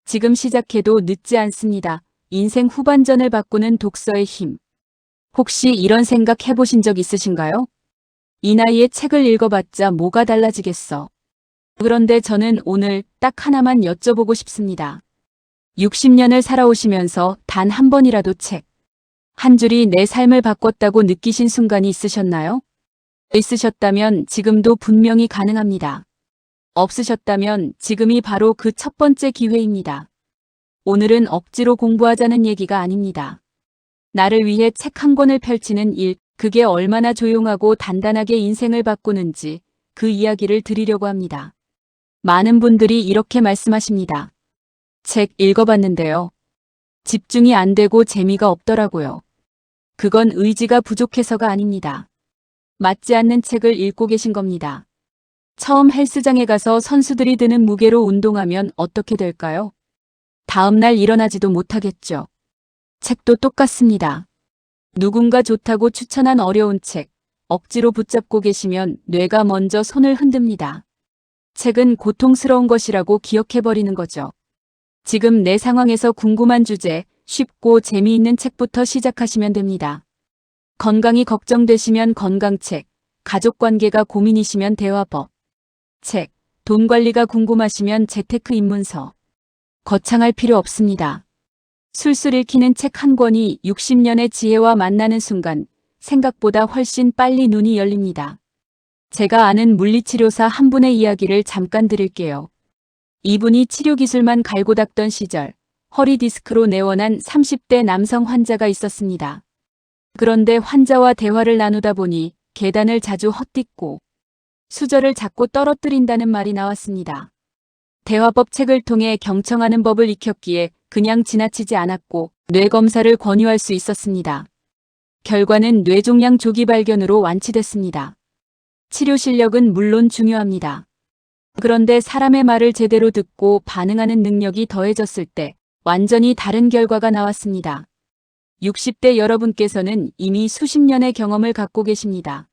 지금 시작해도 늦지 않습니다. 인생 후반전을 바꾸는 독서의 힘. 혹시 이런 생각 해보신 적 있으신가요? 이 나이에 책을 읽어봤자 뭐가 달라지겠어. 그런데 저는 오늘 딱 하나만 여쭤보고 싶습니다. 60년을 살아오시면서 단 한 번이라도 책 한 줄이 내 삶을 바꿨다고 느끼신 순간이 있으셨나요? 있으셨다면 지금도 분명히 가능합니다. 없으셨다면 지금이 바로 그 첫 번째 기회입니다. 오늘은 억지로 공부하자는 얘기가 아닙니다. 나를 위해 책 한 권을 펼치는 일, 그게 얼마나 조용하고 단단하게 인생을 바꾸는지 그 이야기를 드리려고 합니다. 많은 분들이 이렇게 말씀하십니다. 책 읽어봤는데요. 집중이 안 되고 재미가 없더라고요. 그건 의지가 부족해서가 아닙니다. 맞지 않는 책을 읽고 계신 겁니다. 처음 헬스장에 가서 선수들이 드는 무게로 운동하면 어떻게 될까요? 다음날 일어나지도 못하겠죠. 책도 똑같습니다. 누군가 좋다고 추천한 어려운 책, 억지로 붙잡고 계시면 뇌가 먼저 손을 흔듭니다. 책은 고통스러운 것이라고 기억해버리는 거죠. 지금 내 상황에서 궁금한 주제, 쉽고 재미있는 책부터 시작하시면 됩니다. 건강이 걱정되시면 건강책, 가족관계가 고민이시면 대화법, 책, 돈 관리가 궁금하시면 재테크 입문서. 거창할 필요 없습니다. 술술 읽히는 책 한 권이 60년의 지혜와 만나는 순간 생각보다 훨씬 빨리 눈이 열립니다. 제가 아는 물리치료사 한 분의 이야기를 잠깐 드릴게요. 이분이 치료기술만 갈고 닦던 시절 허리 디스크로 내원한 30대 남성 환자가 있었습니다. 그런데 환자와 대화를 나누다 보니 계단을 자주 헛딛고 수저를 자꾸 떨어뜨린다는 말이 나왔습니다. 대화법 책을 통해 경청하는 법을 익혔기에 그냥 지나치지 않았고 뇌검사를 권유할 수 있었습니다. 결과는 뇌종양 조기 발견으로 완치됐습니다. 치료 실력은 물론 중요합니다. 그런데 사람의 말을 제대로 듣고 반응하는 능력이 더해졌을 때 완전히 다른 결과가 나왔습니다. 60대 여러분께서는 이미 수십 년의 경험을 갖고 계십니다.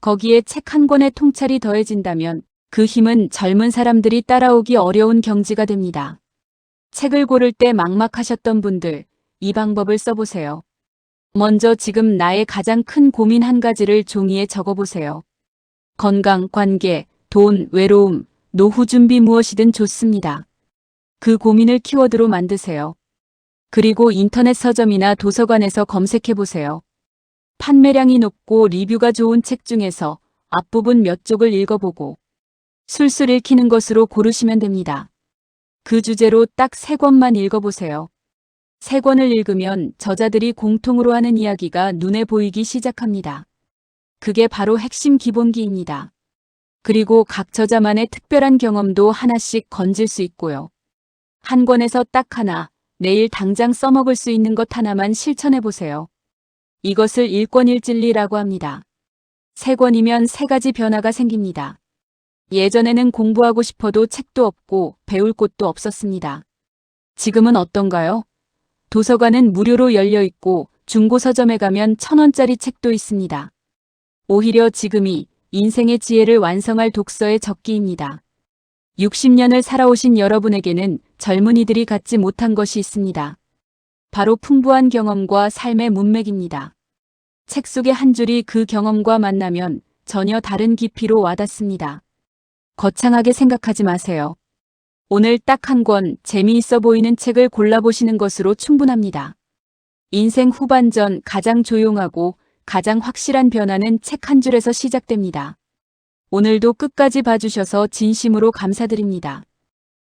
거기에 책 한 권의 통찰이 더해진다면 그 힘은 젊은 사람들이 따라오기 어려운 경지가 됩니다. 책을 고를 때 막막하셨던 분들, 이 방법을 써보세요. 먼저 지금 나의 가장 큰 고민 한 가지를 종이에 적어보세요. 건강, 관계, 돈, 외로움, 노후 준비 무엇이든 좋습니다. 그 고민을 키워드로 만드세요. 그리고 인터넷 서점이나 도서관에서 검색해보세요. 판매량이 높고 리뷰가 좋은 책 중에서 앞부분 몇 쪽을 읽어보고 술술 읽히는 것으로 고르시면 됩니다. 그 주제로 딱 3권만 읽어보세요. 3권을 읽으면 저자들이 공통으로 하는 이야기가 눈에 보이기 시작합니다. 그게 바로 핵심 기본기입니다. 그리고 각 저자만의 특별한 경험도 하나씩 건질 수 있고요. 한 권에서 딱 하나, 내일 당장 써먹을 수 있는 것 하나만 실천해보세요. 이것을 일권일진리라고 합니다. 3권이면 3가지 변화가 생깁니다. 예전에는 공부하고 싶어도 책도 없고 배울 곳도 없었습니다. 지금은 어떤가요? 도서관은 무료로 열려 있고 중고 서점에 가면 1,000원짜리 책도 있습니다. 오히려 지금이 인생의 지혜를 완성할 독서의 적기입니다. 60년을 살아오신 여러분에게는 젊은이들이 갖지 못한 것이 있습니다. 바로 풍부한 경험과 삶의 문맥입니다. 책 속의 한 줄이 그 경험과 만나면 전혀 다른 깊이로 와닿습니다. 거창하게 생각하지 마세요. 오늘 딱 한 권 재미있어 보이는 책을 골라보시는 것으로 충분합니다. 인생 후반전 가장 조용하고 가장 확실한 변화는 책 한 줄에서 시작됩니다. 오늘도 끝까지 봐주셔서 진심으로 감사드립니다.